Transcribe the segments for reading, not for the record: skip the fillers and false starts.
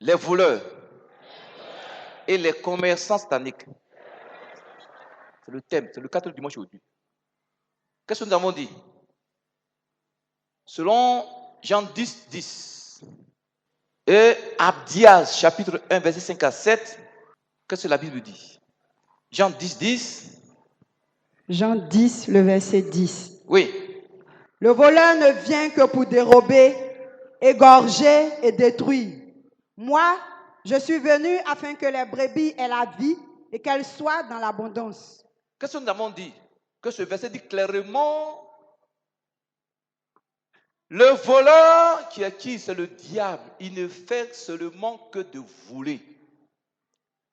les voleurs et les commerçants sataniques. C'est le thème, c'est le 4 dimanche aujourd'hui. Qu'est-ce que nous avons dit? Selon Jean 10, 10 et Abdias, chapitre 1, verset 5 à 7, qu'est-ce que la Bible dit? Jean 10, 10. Jean 10, le verset 10. Oui. Le voleur ne vient que pour dérober, égorger et détruire. Moi, je suis venu afin que les brebis aient la vie et qu'elles soient dans l'abondance. Qu'est-ce que nous avons dit? Que ce verset dit clairement, le voleur qui est qui? C'est le diable. Il ne fait seulement que de voler.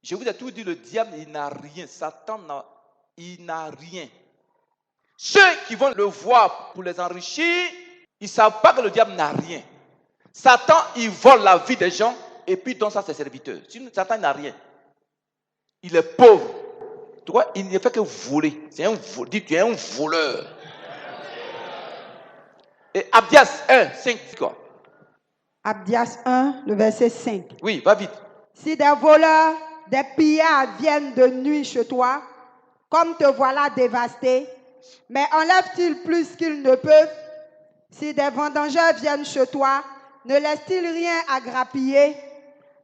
Je vous ai tout dit, le diable, il n'a rien. Satan, il n'a rien. Ceux qui vont le voir pour les enrichir, ils ne savent pas que le diable n'a rien. Satan, il vole la vie des gens et puis donne ça à ses serviteurs. Sinon, Satan n'a rien. Il est pauvre. Tu vois, il ne fait que voler. C'est un voleur. Dis, tu es un voleur. Et Abdias 1, 5, c'est quoi? Abdias 1, le verset 5. Oui, va vite. Si des voleurs, des pillards viennent de nuit chez toi, comme te voilà dévasté, mais enlèvent-ils plus qu'ils ne peuvent? Si des vendangeurs viennent chez toi, ne laissent-ils rien à grappiller?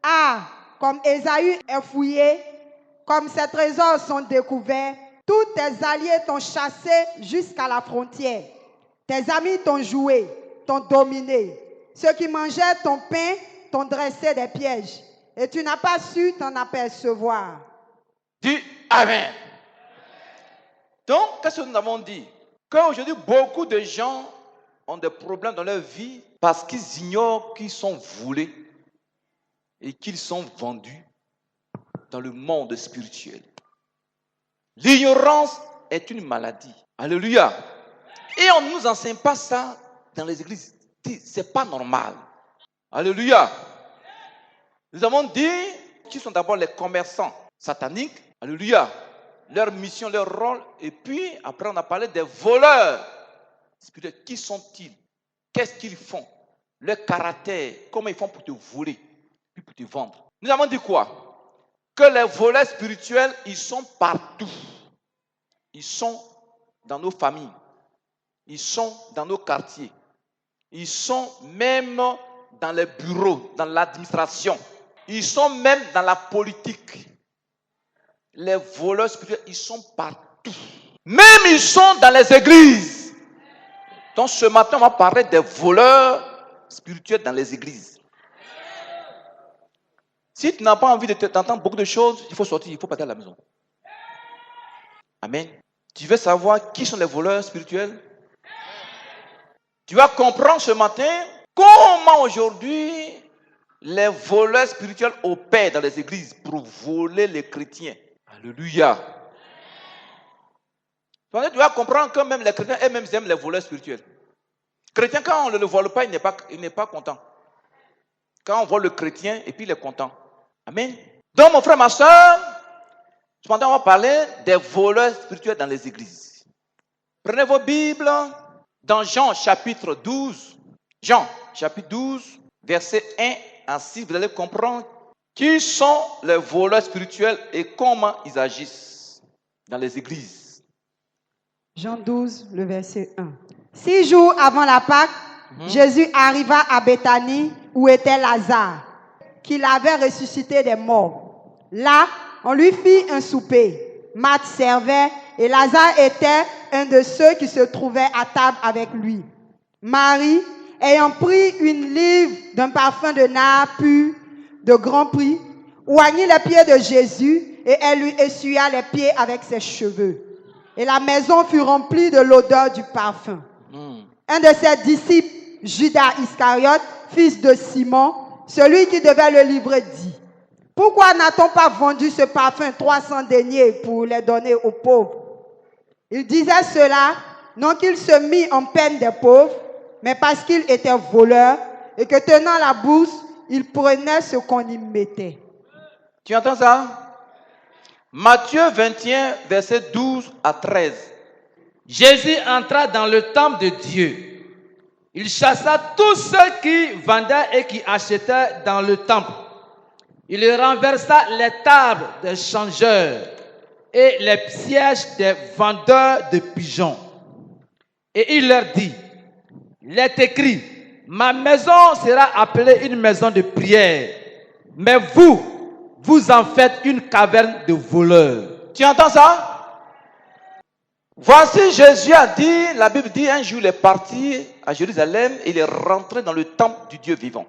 Ah, comme Ésaü est fouillé, comme ses trésors sont découverts, tous tes alliés t'ont chassé jusqu'à la frontière. Tes amis t'ont joué, t'ont dominé. Ceux qui mangeaient ton pain t'ont dressé des pièges. Et tu n'as pas su t'en apercevoir. Dis Amen. Donc, qu'est-ce que nous avons dit? Qu'aujourd'hui, beaucoup de gens ont des problèmes dans leur vie parce qu'ils ignorent qu'ils sont volés et qu'ils sont vendus dans le monde spirituel. L'ignorance est une maladie. Alléluia. Et on ne nous enseigne pas ça dans les églises. C'est pas normal. Alléluia. Nous avons dit qu'ils sont d'abord les commerçants sataniques. Alléluia. Leur mission, leur rôle. Et puis, après, on a parlé des voleurs spirituels. Qui sont-ils? Qu'est-ce qu'ils font? Leur caractère. Comment ils font pour te voler, puis pour te vendre? Nous avons dit quoi? Que les voleurs spirituels, ils sont partout. Ils sont dans nos familles. Ils sont dans nos quartiers. Ils sont même dans les bureaux, dans l'administration. Ils sont même dans la politique. Les voleurs spirituels, ils sont partout. Même ils sont dans les églises. Donc ce matin, on va parler des voleurs spirituels dans les églises. Si tu n'as pas envie d'entendre beaucoup de choses, il faut sortir, il faut partir à la maison. Amen. Tu veux savoir qui sont les voleurs spirituels? Tu vas comprendre ce matin comment aujourd'hui les voleurs spirituels opèrent dans les églises pour voler les chrétiens. Alléluia. Tu vas comprendre que même les chrétiens eux-mêmes aiment les voleurs spirituels. Chrétien, quand on ne le vole pas, il n'est pas content. Quand on vole le chrétien, et puis il est content. Amen. Donc mon frère, ma soeur, ce matin on va parler des voleurs spirituels dans les églises. Prenez vos Bibles. Dans Jean chapitre 12, Jean chapitre 12, verset 1 à 6, vous allez comprendre qui sont les voleurs spirituels et comment ils agissent dans les églises. Jean 12, le verset 1. 6 jours avant la Pâque, Jésus arriva à Béthanie où était Lazare, qu'il avait ressuscité des morts. Là, on lui fit un souper. Marthe servait et Lazare était un de ceux qui se trouvaient à table avec lui. Marie, ayant pris une livre d'un parfum de nard pur de grand prix, oignit les pieds de Jésus et elle lui essuya les pieds avec ses cheveux. Et la maison fut remplie de l'odeur du parfum. Un de ses disciples, Judas Iscariote, fils de Simon, celui qui devait le livrer, dit: pourquoi n'a-t-on pas vendu ce parfum 300 deniers pour les donner aux pauvres? Il disait cela, non qu'il se mit en peine des pauvres, mais parce qu'il était voleur et que tenant la bourse, il prenait ce qu'on y mettait. Tu entends ça? Matthieu 21, verset 12 à 13. Jésus entra dans le temple de Dieu. Il chassa tous ceux qui vendaient et qui achetaient dans le temple. Il renversa les tables des changeurs et les sièges des vendeurs de pigeons. Et il leur dit, il est écrit, ma maison sera appelée une maison de prière, mais vous en faites une caverne de voleurs. Tu entends ça? Voici, Jésus a dit, la Bible dit, un jour il est parti à Jérusalem, il est rentré dans le temple du Dieu vivant.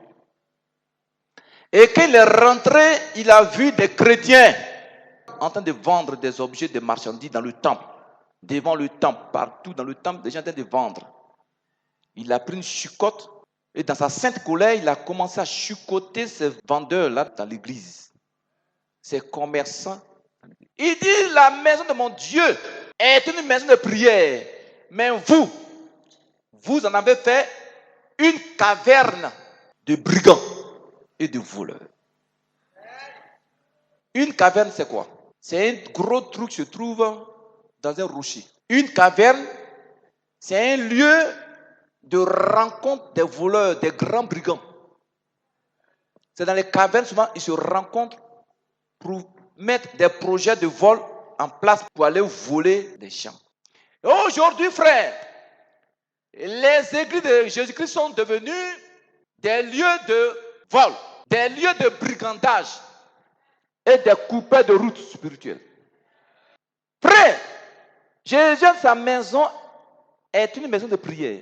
Et quand il est rentré, il a vu des chrétiens en train de vendre des objets, des marchandises dans le temple. Devant le temple, partout dans le temple, des gens en train de vendre. Il a pris une chicotte et dans sa sainte colère, il a commencé à chicoter ces vendeurs-là dans l'église. Ces commerçants. Il dit, la maison de mon Dieu est une maison de prière. Mais vous en avez fait une caverne de brigands et de voleurs. Une caverne, c'est quoi? C'est un gros trou qui se trouve dans un rocher. Une caverne, c'est un lieu de rencontre des voleurs, des grands brigands. C'est dans les cavernes, souvent, ils se rencontrent pour mettre des projets de vol en place pour aller voler des champs. Et aujourd'hui, frère, les églises de Jésus-Christ sont devenues des lieux de vol, des lieux de brigandage et des coupeurs de route spirituelle. Frère, Jésus, sa maison est une maison de prière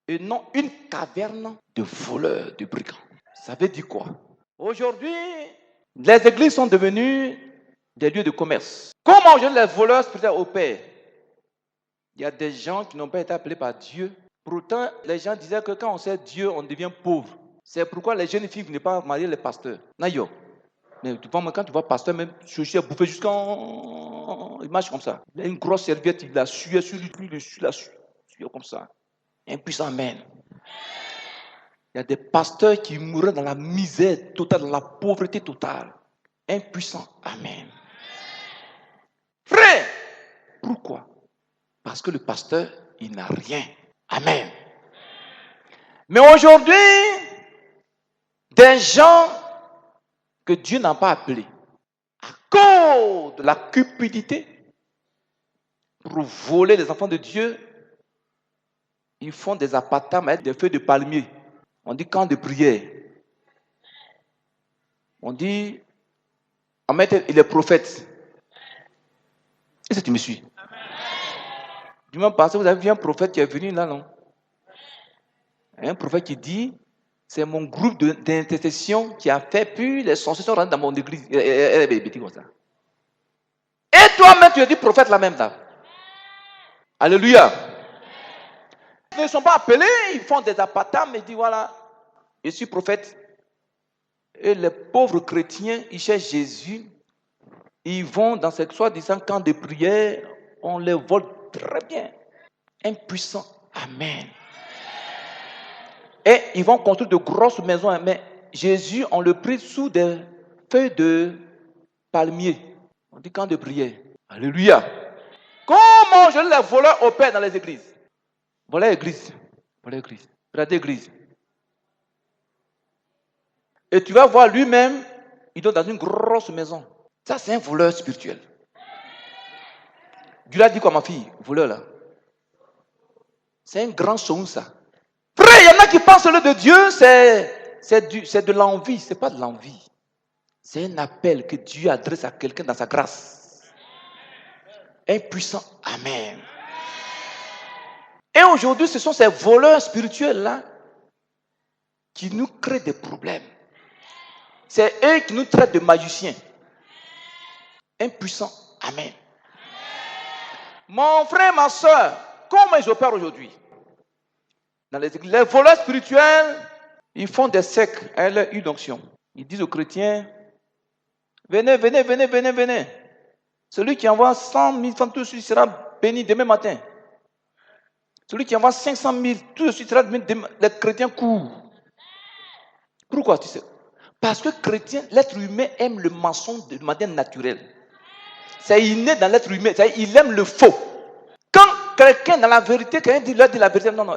et non une caverne de voleurs, de brigands. Ça veut dire quoi? Aujourd'hui, les églises sont devenues des lieux de commerce. Comment aujourd'hui les voleurs spirituels opèrent? Il y a des gens qui n'ont pas été appelés par Dieu. Pourtant, les gens disaient que quand on sait Dieu, on devient pauvre. C'est pourquoi les jeunes filles ne veulent pas marier les pasteurs. Nayo. Mais quand tu vois pasteur, même chercher à bouffer jusqu'en... Il marche comme ça. Il a une grosse serviette, il l'a sué sur lui, il l'a sué comme ça. Impuissant, amen. Il y a des pasteurs qui mourraient dans la misère totale, dans la pauvreté totale. Impuissant, amen. Frère, pourquoi? Parce que le pasteur, il n'a rien. Amen. Mais aujourd'hui, des gens que Dieu n'a pas appelés, à cause de la cupidité, pour voler les enfants de Dieu, ils font des appartements avec des feuilles de palmier. On dit camp de prière. On dit, il est prophète. Est-ce que tu me suis? Du même passé, vous avez vu un prophète qui est venu là, non? Un prophète qui dit, c'est mon groupe d'intercession qui a fait, puis les sorciers sont rentrés dans mon église. Comme ça. Et toi-même, tu es dit prophète là même là. Alléluia. Ils ne sont pas appelés, ils font des appartements, ils disent voilà, je suis prophète. Et les pauvres chrétiens, ils cherchent Jésus. Ils vont dans ces soi-disant camps de prière, on les vole très bien. Impuissant. Amen. Et ils vont construire de grosses maisons. Mais Jésus, on le prit sous des feuilles de palmier. On dit camp de prière. Alléluia. Comment les voleurs opèrent dans les églises? Voilà l'église. Voilà l'église. Regardez l'église. Et tu vas voir lui-même, il est dans une grosse maison. Ça, c'est un voleur spirituel. Dieu l'a dit quoi, ma fille? Voleur là. C'est un grand son, ça. Frère, il y en a qui pensent que le de Dieu, c'est de l'envie. Ce n'est pas de l'envie. C'est un appel que Dieu adresse à quelqu'un dans sa grâce. Impuissant. Amen. Et aujourd'hui, ce sont ces voleurs spirituels-là qui nous créent des problèmes. C'est eux qui nous traitent de magiciens. Impuissant. Amen. Mon frère, ma soeur, comment ils opèrent aujourd'hui? Dans les églises, les voleurs spirituels, ils font des sectes à leur unction. Ils disent aux chrétiens, venez, venez, venez, venez, venez. Celui qui envoie 100 000 francs tout de suite sera béni demain matin. Celui qui envoie 500 000 tout de suite sera béni demain. Les chrétiens courent. Pourquoi tu sais? Parce que chrétien, l'être humain aime le mensonge de manière naturelle. C'est inné dans l'être humain. Il aime le faux. Quand quelqu'un dans la vérité, quelqu'un dit la vérité, non,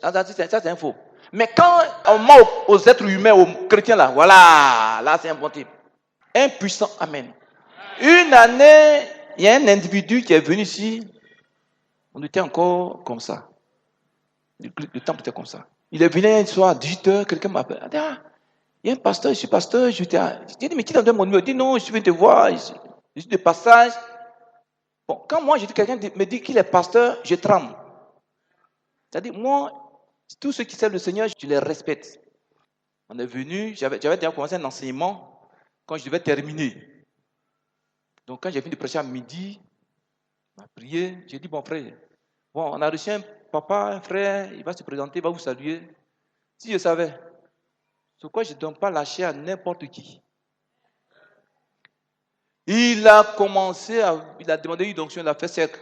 ça c'est un faux. Mais quand on ment aux êtres humains, aux chrétiens là, voilà, là c'est un bon type. Un puissant amen. Une année, il y a un individu qui est venu ici. On était encore comme ça. Le temple était comme ça. Il est venu un soir à 18h, quelqu'un m'appelle. Il dit, ah, il y a un pasteur, je suis pasteur. J'ai dit, mais qui t'a donné mon numéro? Il dit, non, je suis venu te voir. Je suis de passage. Bon, quand moi, quelqu'un me dit qu'il est pasteur, je tremble. C'est-à-dire, moi, tous ceux qui servent le Seigneur, je les respecte. On est venu, j'avais déjà commencé un enseignement quand je devais terminer. Donc, quand j'ai fini de prêcher à midi, on a prié, j'ai dit, bon frère, bon, on a reçu un papa, un frère, il va se présenter, il va vous saluer. Si je savais, c'est quoi je ne donne pas lâcher à n'importe qui. Il a commencé, il a demandé une onction, il a fait cercle.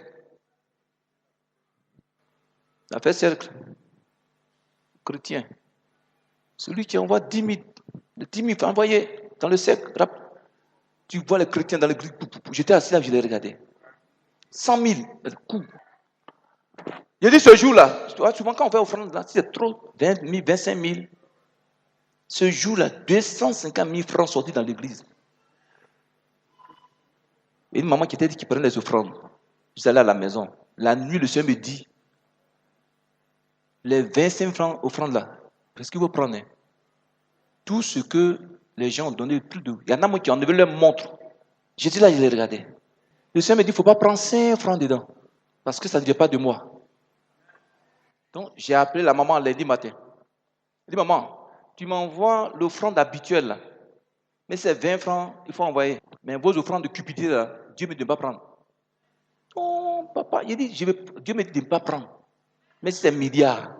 Il a fait cercle. Chrétien. Celui qui envoie 10 000, les 10 000 envoyés dans le cercle. Tu vois les chrétiens dans l'église. J'étais assis là, je les regardais. 100 000, le coup. J'ai dit ce jour-là, souvent quand on fait offrande là, si c'est trop, 20 000, 25 000. Ce jour-là, 250 000 francs sortis dans l'église. Et une maman qui était dit qu'il prenait les offrandes. Je suis allé à la maison. La nuit, le Seigneur me dit, les 25 francs offrandes là, qu'est-ce que vous prenez? Tout ce que les gens ont donné, plus de. Il y en a moi qui ont enlevé leur montre. J'étais là, je les regardais. Le Seigneur me dit, il ne faut pas prendre 5 francs dedans. Parce que ça ne vient pas de moi. Donc, j'ai appelé la maman lundi matin. Je dis, maman, tu m'envoies l'offrande habituelle là. Mais c'est 20 francs, il faut envoyer. Mais vos offrandes de cupidité là, Dieu me dit de ne pas prendre. Oh, papa, il dit, Dieu me dit de ne pas prendre. Mais c'est milliards.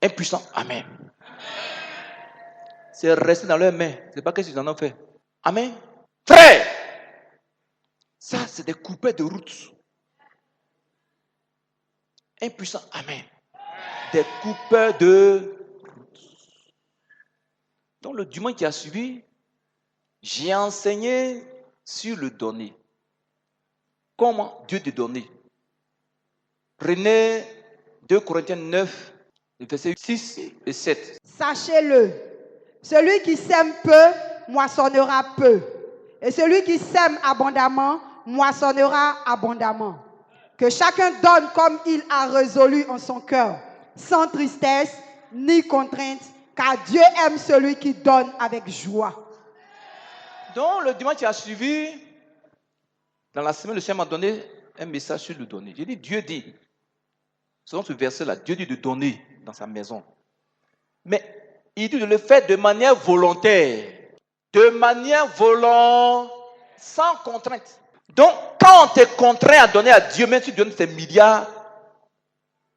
Impuissant, amen. C'est resté dans leurs mains. Ce n'est pas qu'est-ce qu'ils en ont fait. Amen. Frère, ça c'est des coupeurs de route. Impuissant, amen. Des coupeurs de route. Donc le dimanche qui a suivi, j'ai enseigné sur le donner. Comment Dieu te donner. Prenez 2 Corinthiens 9, versets 6 et 7. Sachez-le, celui qui sème peu, moissonnera peu. Et celui qui sème abondamment, moissonnera abondamment. Que chacun donne comme il a résolu en son cœur, sans tristesse ni contrainte, car Dieu aime celui qui donne avec joie. Donc, le dimanche qui a suivi, dans la semaine, le Seigneur m'a donné un message sur le donner. J'ai dit, Dieu dit, selon ce verset-là, Dieu dit de donner dans sa maison. Mais il dit de le faire de manière volontaire. De manière volontaire, sans contrainte. Donc, quand on te contraint à donner à Dieu, même si tu donnes ces milliards,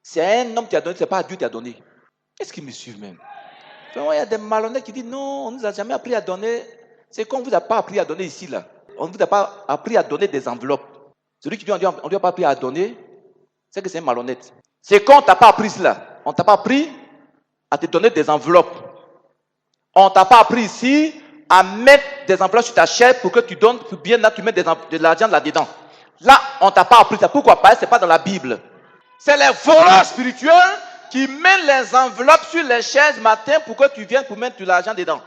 c'est un homme qui a donné, c'est pas à Dieu qui a donné. Est-ce qu'ils me suivent même? Il y a des malhonnêtes qui disent, non, on ne nous a jamais appris à donner. C'est qu'on ne vous a pas appris à donner ici, là. On ne vous a pas appris à donner des enveloppes. Celui qui dit, on ne lui a pas appris à donner, c'est que c'est un malhonnête. C'est qu'on ne t'a pas appris cela. On ne t'a pas appris à te donner des enveloppes. On ne t'a pas appris ici à mettre des enveloppes sur ta chaise pour que tu donnes, pour bien là, tu mets de l'argent là-dedans. Là, on ne t'a pas appris ça. Pourquoi pas? Ce n'est pas dans la Bible. C'est les voleurs spirituels qui mettent les enveloppes sur les chaises matin pour que tu viennes pour mettre de l'argent dedans.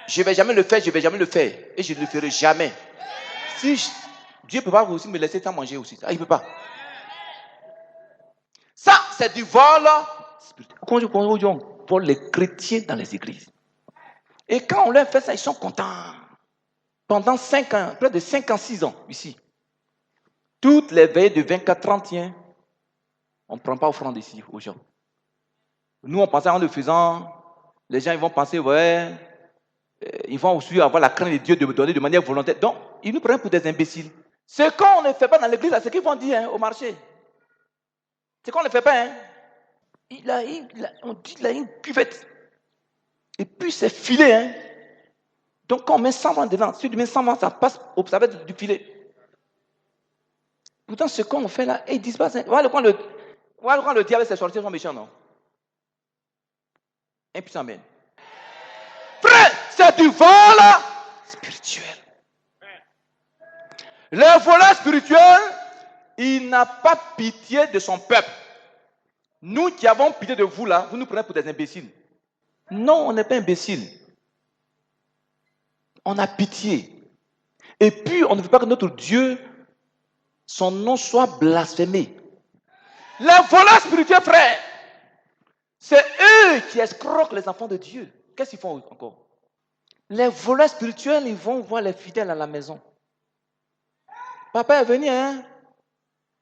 Je ne vais jamais le faire, je ne vais jamais le faire. Et je ne le ferai jamais. Si Dieu ne peut pas aussi me laisser sans manger aussi. Il ne peut pas. Ça, c'est du vol spirituel. Pour les chrétiens dans les églises. Et quand on leur fait ça, ils sont contents. Pendant 5 ans, près de 5 ans, 6 ans, ici. Toutes les veilles de 24-31, on ne prend pas offrande ici aux gens. Nous, on pensait en le faisant, les gens ils vont penser, ouais, ils vont aussi avoir la crainte de Dieu de me donner de manière volontaire. Donc, ils nous prennent pour des imbéciles. Ce qu'on ne fait pas dans l'église, c'est ce qu'ils vont dire au marché. C'est qu'on ne le fait pas. On dit qu'il a une cuvette. Et puis c'est filé. Donc quand on met 100 francs dedans, si tu mets 100 francs, ça passe au ça va être du filet. Pourtant, ce qu'on fait là, ils disent pas ça. Voilà quand le diable s'est sorti, ils sont méchants, non? Impuissant, amen. Frère, c'est du vol spirituel. Le voleur spirituel, il n'a pas pitié de son peuple. Nous qui avons pitié de vous là, vous nous prenez pour des imbéciles. Non, on n'est pas imbéciles. On a pitié. Et puis, on ne veut pas que notre Dieu, son nom soit blasphémé. Les voleurs spirituels, frères, c'est eux qui escroquent les enfants de Dieu. Qu'est-ce qu'ils font encore? Les voleurs spirituels, ils vont voir les fidèles à la maison. Papa est venu, hein?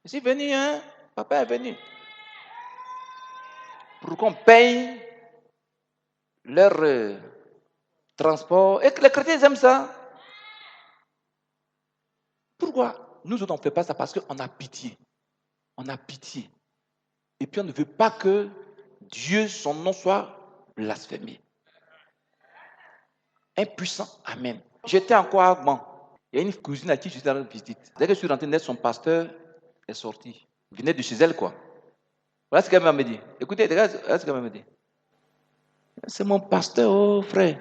Je suis venu, hein? Papa est venu. Pour qu'on paye leur transport. Et que les chrétiens aiment ça. Pourquoi? Nous autres, on ne fait pas ça parce qu'on a pitié. On a pitié. Et puis on ne veut pas que Dieu, son nom soit blasphémé. Impuissant, amen. J'étais encore à Agban. Il y a une cousine à qui je suis allé visite. Dès que je suis rentré, son pasteur est sorti. Il venait de chez elle, quoi. Voilà ce qu'elle m'a dit. Écoutez, regarde ce qu'elle m'a dit. C'est mon pasteur, oh frère.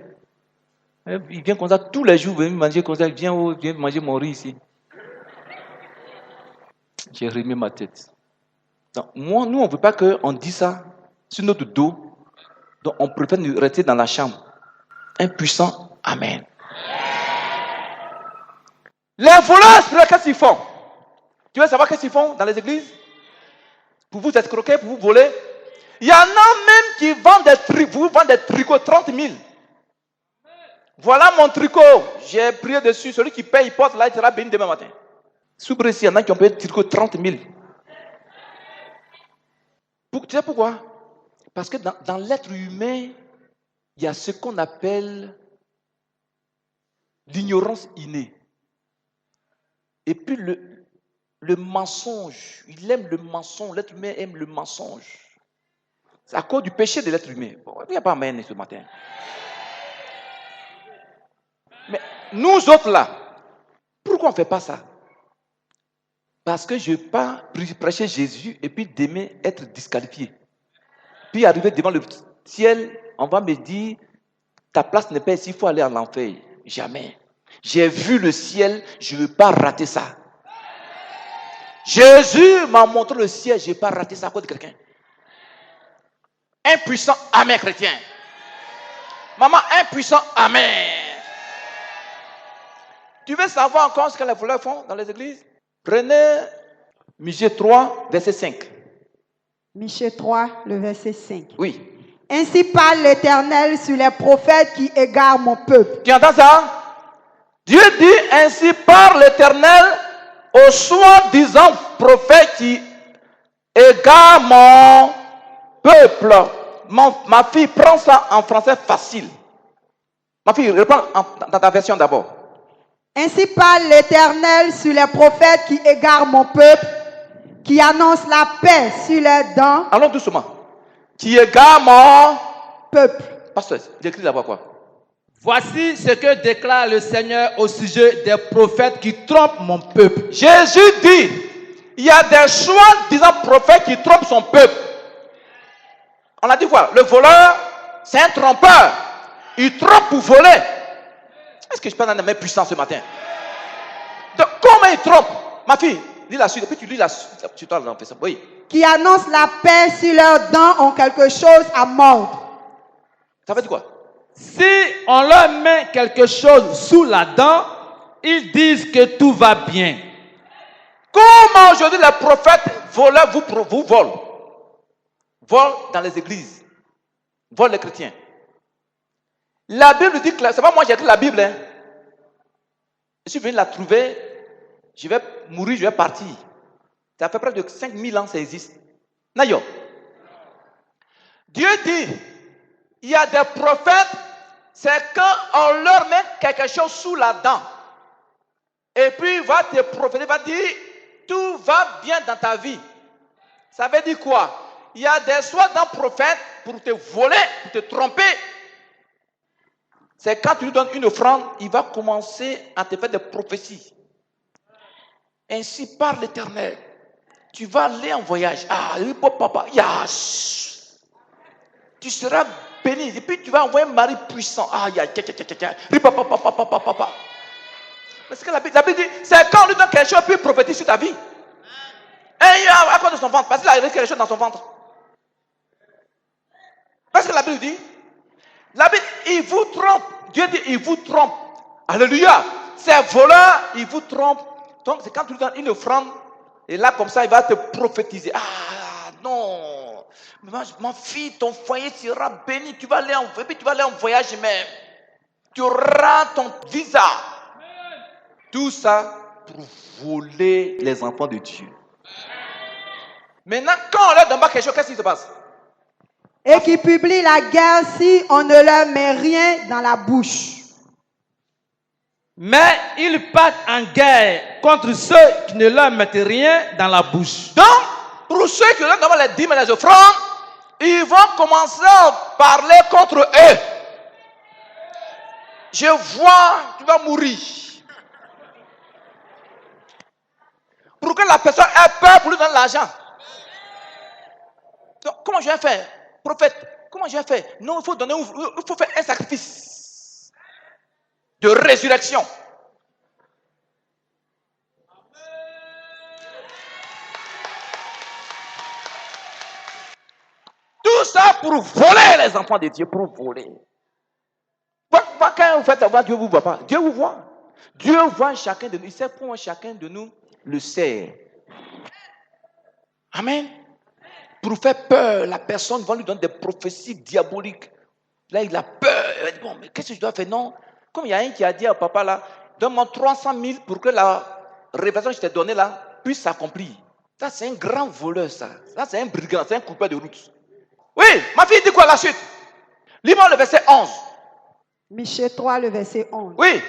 Il vient comme ça tous les jours, il vient manger comme ça. Il vient manger mon riz ici. J'ai remis ma tête. Donc, nous, on ne veut pas qu'on dise ça sur notre dos. Donc, on préfère nous rester dans la chambre. Impuissant, amen. Les voleurs, qu'est-ce qu'ils font? Tu veux savoir qu'est-ce qu'ils font dans les églises? Pour vous escroquer, pour vous voler. Il y en a même qui vendent des tricots 30 000. Voilà mon tricot. J'ai prié dessus. Celui qui paye, il porte là, il sera béni demain matin. Sous Brésil, il y en a qui ont payé le tricot 30 000. Tu sais pourquoi? Parce que dans l'être humain, il y a ce qu'on appelle l'ignorance innée. Et puis le mensonge. Il aime le mensonge. L'être humain aime le mensonge. C'est à cause du péché de l'être humain. Bon, il n'y a pas amen ce matin. Mais nous autres là, pourquoi on ne fait pas ça? Parce que je ne veux pas prêcher Jésus et puis demain être disqualifié. Puis arriver devant le ciel, on va me dire, ta place n'est pas ici, il faut aller en enfer. Jamais. J'ai vu le ciel, je ne veux pas rater ça. Jésus m'a montré le ciel, je ne veux pas rater ça à cause de quelqu'un. Impuissant, amen, chrétien. Maman, impuissant, amen. Tu veux savoir encore ce que les voleurs font dans les églises? Prenez Michée 3, verset 5. Michée 3, le verset 5. Oui. Ainsi parle l'Éternel sur les prophètes qui égarent mon peuple. Tu entends ça? Dieu dit, ainsi parle l'Éternel aux soi-disant prophètes qui égarent mon peuple. Ma fille, prends ça en français facile. Ma fille, reprends dans ta version d'abord. Ainsi parle l'Éternel sur les prophètes qui égarent mon peuple, qui annoncent la paix sur leurs dents. Allons doucement. Qui égare mon peuple. Pasteur, j'écris d'abord quoi? Voici ce que déclare le Seigneur au sujet des prophètes qui trompent mon peuple. Jésus dit, il y a des soi-disant prophètes qui trompent son peuple. On a dit quoi? Le voleur, c'est un trompeur. Il trompe pour voler. Est-ce que je parle d'un main puissant ce matin? Donc, comment il trompe? Ma fille, lis la suite. Et puis tu lis la suite. Tu t'en fais ça. Oui. Qui annoncent la paix sur leurs dents ont quelque chose à mordre. Ça veut dire quoi? Si on leur met quelque chose sous la dent, ils disent que tout va bien. Comment aujourd'hui les prophètes voleurs vous volent? Volent dans les églises. Volent les chrétiens. La Bible dit que, c'est pas moi qui ai écrit la Bible. Hein. Je suis venu la trouver. Je vais mourir, je vais partir. Ça fait près de 5000 ans que ça existe. Nayo. Dieu dit, il y a des prophètes, c'est quand on leur met quelque chose sous la dent. Et puis il va te prophétiser, il va dire, tout va bien dans ta vie. Ça veut dire quoi? Il y a des soi-disant prophètes pour te voler, pour te tromper. C'est quand tu lui donnes une offrande, il va commencer à te faire des prophéties. Ainsi parle l'Éternel. Tu vas aller en voyage. Ah, papa, yes. Tu seras béni. Et puis tu vas envoyer un mari puissant. Ah, papa. Parce que la Bible dit, c'est quand on lui donne quelque chose, puis il prophétise sur ta vie. Et à cause de son ventre, parce qu'il a quelque chose dans son ventre. Parce que la Bible dit, la Bible, il vous trompe. Dieu dit, il vous trompe. Alléluia. Ces voleurs, ils vous trompent. Donc, c'est quand tu lui donnes une offrande, et là, comme ça, il va te prophétiser. Ah, non. Ma fille, ton foyer sera béni. Tu vas aller en voyage même. Tu auras ton visa. Tout ça pour voler les enfants de Dieu. Maintenant, quand on leur donne pas quelque chose, qu'est-ce qui se passe? Et qui publie la guerre si on ne leur met rien dans la bouche. Mais ils partent en guerre contre ceux qui ne leur mettent rien dans la bouche. Donc, pour ceux qui leur donnent les dîmes et les offrandes, ils vont commencer à parler contre eux. Je vois, tu vas mourir. Pour que la personne ait peur pour lui donner l'argent. Donc, comment je vais faire? Prophète, comment je vais faire? Non, il faut faire un sacrifice de résurrection. Tout ça pour voler les enfants de Dieu, pour voler. Quand vous faites avoir, Dieu ne vous voit pas. Dieu vous voit. Dieu voit chacun de nous. Il sait comment chacun de nous le sait. Amen. Pour faire peur, la personne va lui donner des prophéties diaboliques. Là, il a peur. Il dit, bon, mais qu'est-ce que je dois faire? Non. Comme il y a un qui a dit à papa là, donne-moi 300 000 pour que la révélation que je t'ai donnée là puisse s'accomplir. Ça, c'est un grand voleur, ça. Ça, c'est un brigand, c'est un coupeur de route. Oui, ma fille dit quoi la suite? Lis-moi le verset 11. Michée 3, le verset 11. Oui.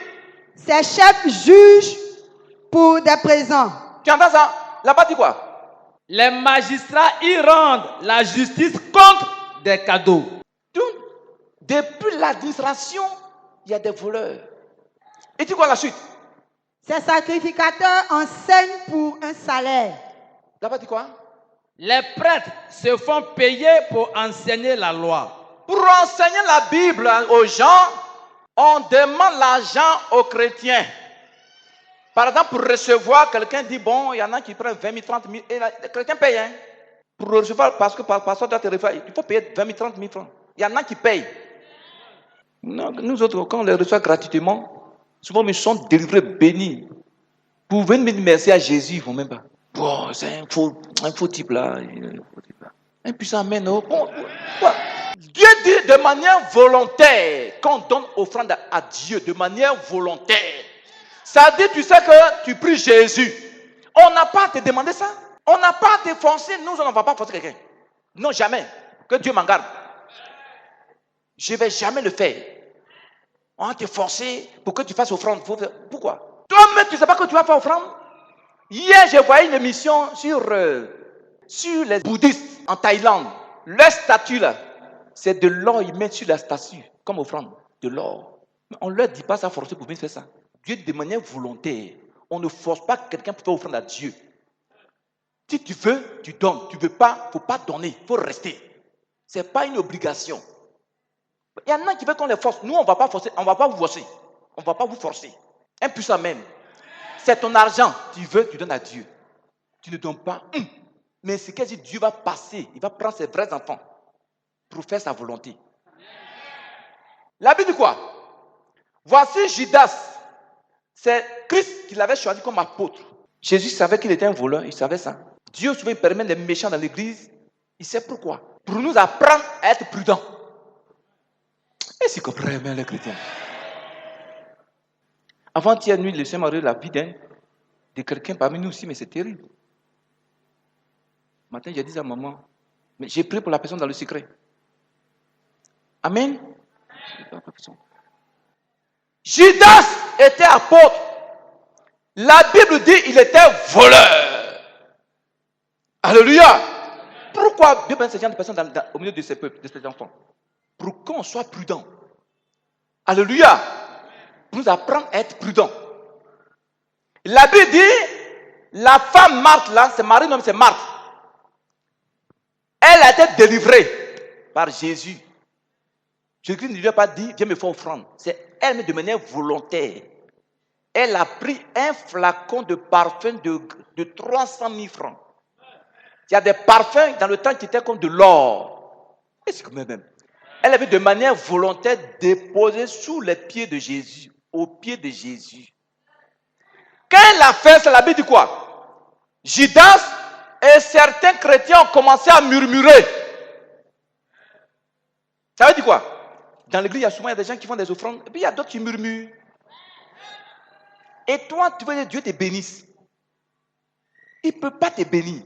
Ces chefs jugent pour des présents. Tu entends ça? Là-bas dit quoi? Les magistrats y rendent la justice contre des cadeaux. Donc, depuis l'administration, il y a des voleurs. Et tu quoi la suite? Ces sacrificateurs enseignent pour un salaire. Là-bas dit quoi? Les prêtres se font payer pour enseigner la loi. Pour enseigner la Bible aux gens, on demande l'argent aux chrétiens. Par exemple, pour recevoir, quelqu'un dit, bon, il y en a qui prennent 20 000, 30 000, et les chrétiens payent. Hein. Pour recevoir, parce que par pasteur doit te recevoir, il faut payer 20 000, 30 000 francs. Il y en a qui payent. Non, nous autres, quand on les reçoit gratuitement, souvent, ils sont délivrés, bénis. Pour venir dire merci à Jésus, ils ne font même pas. Bon, c'est un faux type là. Un puissant amen. Oh, bon, Dieu dit de manière volontaire, quand on donne offrande à Dieu de manière volontaire, ça dit, tu sais que tu pries Jésus. On n'a pas à te demander ça. On n'a pas à te forcer. Nous, on ne va pas forcer quelqu'un. Non, jamais. Que Dieu m'en garde. Je ne vais jamais le faire. On va te forcer pour que tu fasses offrande. Pourquoi? Toi-même, tu ne sais pas que tu vas faire offrande. Hier, j'ai voyé une émission sur les bouddhistes en Thaïlande. Leur statue là, c'est de l'or. Ils mettent sur la statue comme offrande. De l'or. Mais on ne leur dit pas ça forcer pour venir faire ça. Dieu dit de manière volontaire. On ne force pas quelqu'un pour faire offrande à Dieu. Si tu veux, tu donnes. Tu ne veux pas, il ne faut pas donner. Il faut rester. Ce n'est pas une obligation. Il y en a qui veulent qu'on les force. Nous, on ne va pas forcer. On ne va pas vous forcer. On ne va pas vous forcer. Un puissant même. C'est ton argent. Tu veux, tu donnes à Dieu. Tu ne donnes pas. Mais c'est que si Dieu va passer, il va prendre ses vrais enfants pour faire sa volonté. La Bible dit quoi? Voici Judas. C'est Christ qui l'avait choisi comme apôtre. Jésus savait qu'il était un voleur, il savait ça. Dieu souvent permet les méchants dans l'église. Il sait pourquoi. Pour nous apprendre à être prudents. Et si vous comprenez bien les chrétiens. Avant-hier nuit, le Seigneur m'a eu la vie de quelqu'un parmi nous aussi, mais c'est terrible. Matin, j'ai dit à maman, mais j'ai prié pour la personne dans le secret. Amen. Judas était apôtre. La Bible dit qu'il était voleur. Alléluia. Pourquoi Dieu met ce genre de personnes au milieu de ces peuples, de ces enfants? Pour qu'on soit prudent. Alléluia. Pour nous apprendre à être prudent. La Bible dit, la femme Marthe là, c'est Marie, non, c'est Marthe. Elle a été délivrée par Jésus. Jésus ne lui a pas dit, viens me faire offrande. C'est elle, mais de manière volontaire. Elle a pris un flacon de parfum de 300 000 francs. Il y a des parfums dans le temps qui étaient comme de l'or. Et c'est comme même. Elle avait de manière volontaire déposé sous les pieds de Jésus, aux pieds de Jésus. Quand il a fait ça, la Bible dit quoi? Judas et certains chrétiens ont commencé à murmurer. Ça veut dire quoi? Dans l'église, il y a des gens qui font des offrandes, et puis il y a d'autres qui murmurent. Et toi, tu veux que Dieu te bénisse. Il ne peut pas te bénir.